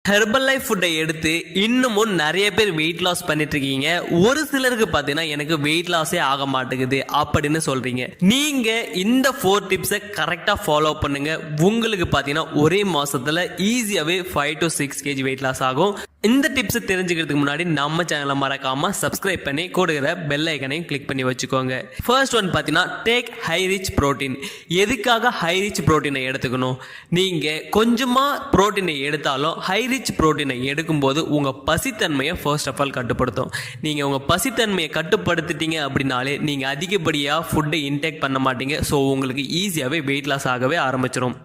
Herbal life ஃபுட்டை எடுத்து இன்னமும் நிறைய பேர் வெயிட் லாஸ் பண்ணிட்டு இருக்கீங்க. ஒரு சிலருக்கு பார்த்தீங்கன்னா எனக்கு வெயிட் லாஸே ஆக மாட்டேங்குது அப்படின்னு சொல்றீங்க. நீங்க இந்த 4 டிப்ஸை கரெக்டா ஃபாலோ பண்ணுங்க. உங்களுக்கு பார்த்தீங்கன்னா ஒரே மாசத்துல ஈஸியாவே 5 to 6 kg வெயிட் லாஸ் ஆகும். இந்த டிப்ஸ் தெரிஞ்சுக்கிறதுக்கு முன்னாடி நம்ம சேனலை மறக்காம சப்ஸ்கிரைப் பண்ணி கொடுக்கிற பெல் ஐக்கனையும் கிளிக் பண்ணி வச்சுக்கோங்க. ஃபர்ஸ்ட் ஒன் பார்த்தீங்கன்னா டேக் ஹை ரிச் புரோட்டீன். எதுக்காக ஹை ரிச் புரோட்டீனை எடுத்துக்கணும்? நீங்க கொஞ்சமா புரோட்டீனை எடுத்தாலும் ஹை ரிச் புரோட்டீனை எடுக்கும்போது உங்க பசித்தன்மையை ஃபர்ஸ்ட் ஆஃப் ஆல் கட்டுப்படுத்தும். நீங்க உங்க பசித்தன்மையை கட்டுப்படுத்திட்டீங்க அப்படின்னாலே நீங்க அதிகப்படியாக ஃபுட்டை இன்டேக் பண்ண மாட்டீங்க. ஸோ உங்களுக்கு ஈஸியாகவே வெயிட் லாஸ் ஆகவே ஆரம்பிச்சிடும்.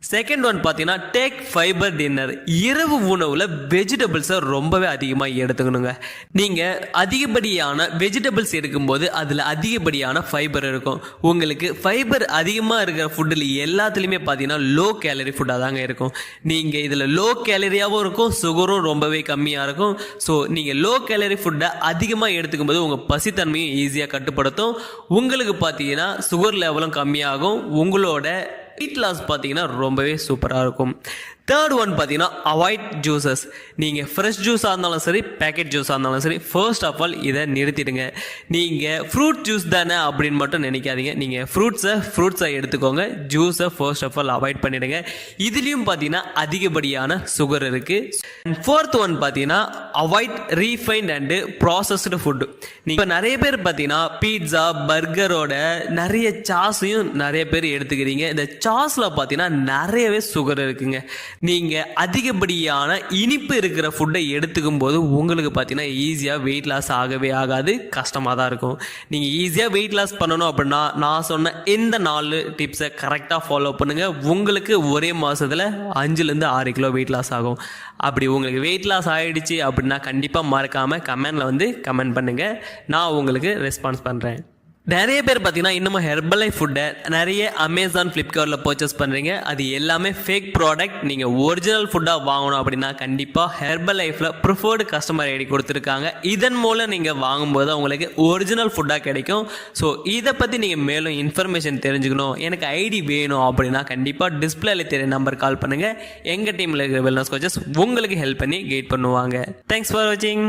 செகண்ட் ஒன் பார்த்தீங்கன்னா டேக் ஃபைபர் டின்னர். இரவு உணவில் வெஜிடபிள்ஸை ரொம்பவே அதிகமாக எடுத்துக்கணுங்க. நீங்கள் அதிகப்படியான வெஜிடபிள்ஸ் எடுக்கும்போது அதில் அதிகப்படியான ஃபைபர் இருக்கும். உங்களுக்கு ஃபைபர் அதிகமாக இருக்கிற ஃபுட்டில் எல்லாத்துலேயுமே பார்த்தீங்கன்னா லோ கேலரி ஃபுட்டாக தாங்க இருக்கும். நீங்கள் இதில் லோ கேலரியாகவும் இருக்கும், சுகரும் ரொம்பவே கம்மியாக இருக்கும். ஸோ நீங்கள் லோ கேலரி ஃபுட்டை அதிகமாக எடுத்துக்கும் போது உங்கள் பசித்தன்மையும் ஈஸியாக கட்டுப்படுத்தும். உங்களுக்கு பார்த்தீங்கன்னா சுகர் லெவலும் கம்மியாகும். உங்களோட வெயிட் லாஸ் பார்த்தீங்கன்னா ரொம்பவே சூப்பராக இருக்கும். தேர்ட் ஒன் பார்த்தீங்கன்னா அவாய்ட் ஜூஸஸ். நீங்கள் ஃப்ரெஷ் ஜூஸாக இருந்தாலும் சரி, பேக்கெட் ஜூஸாக இருந்தாலும் சரி, ஃபர்ஸ்ட் ஆஃப் ஆல் இதை நிறுத்திடுங்க. நீங்கள் ஃப்ரூட் ஜூஸ் தானே அப்படின்னு மட்டும் நினைக்காதீங்க. நீங்கள் ஃப்ரூட்ஸை எடுத்துக்கோங்க. ஜூஸை ஃபர்ஸ்ட் ஆஃப் ஆல் அவாய்ட் பண்ணிடுங்க. இதுலேயும் பார்த்தீங்கன்னா அதிகப்படியான சுகர் இருக்குது. ஃபோர்த் ஒன் பார்த்தீங்கன்னா avoid refined and processed food. இப்போ நிறைய பேர் பார்த்தீங்கன்னா பீட்சா பர்கரோட நிறைய சாஸையும் நிறைய பேர் எடுத்துக்கிறீங்க. இந்த சாஸில் பார்த்தீங்கன்னா நிறையவே சுகர் இருக்குங்க. நீங்கள் அதிகப்படியான இனிப்பு இருக்கிற ஃபுட்டை எடுத்துக்கும் போது உங்களுக்கு பார்த்தீங்கன்னா ஈஸியாக வெயிட் லாஸ் ஆகவே ஆகாது, கஷ்டமாக தான் இருக்கும். நீங்கள் ஈஸியாக வெயிட் லாஸ் பண்ணணும் அப்படின்னா நான் சொன்ன இந்த 4 டிப்ஸை கரெக்டாக ஃபாலோ பண்ணுங்கள். உங்களுக்கு ஒரே மாதத்தில் 5 to 6 கிலோ வெயிட் லாஸ் ஆகும். அப்படி உங்களுக்கு வெயிட் லாஸ் ஆகிடுச்சு அப்படின்னா கண்டிப்பாக மறக்காமல் கமெண்டில் கமெண்ட் பண்ணுங்கள். நான் உங்களுக்கு ரெஸ்பான்ஸ் பண்ணுறேன். நிறைய பேர் பார்த்தீங்கன்னா இன்னமும் ஹெர்பல் லைஃப் ஃபுட்டை நிறைய அமேசான் ஃப்ளிப்கார்ட்டில் பர்ச்சேஸ் பண்ணுறீங்க. அது எல்லாமே ஃபேக் ப்ராடக்ட். நீங்கள் ஒரிஜினல் ஃபுட்டாக வாங்கணும் அப்படின்னா கண்டிப்பாக ஹெர்பல் லைஃப்பில் ப்ரிஃபர்டு கஸ்டமர் ஐடி கொடுத்துருக்காங்க. இதன் மூலம் நீங்கள் வாங்கும்போது உங்களுக்கு ஒரிஜினல் ஃபுட்டாக கிடைக்கும். ஸோ இதை பற்றி நீங்கள் மேலும் இன்ஃபர்மேஷன் தெரிஞ்சுக்கணும், எனக்கு ஐடி வேணும் அப்படின்னா கண்டிப்பாக டிஸ்பிளேல தெரிய நம்பர் கால் பண்ணுங்கள். எங்கள் டீமில் இருக்கிற வெல்னஸ் கோச்சஸ் உங்களுக்கு ஹெல்ப் பண்ணி கைட் பண்ணுவாங்க. தேங்க்ஸ் ஃபார் வாட்சிங்.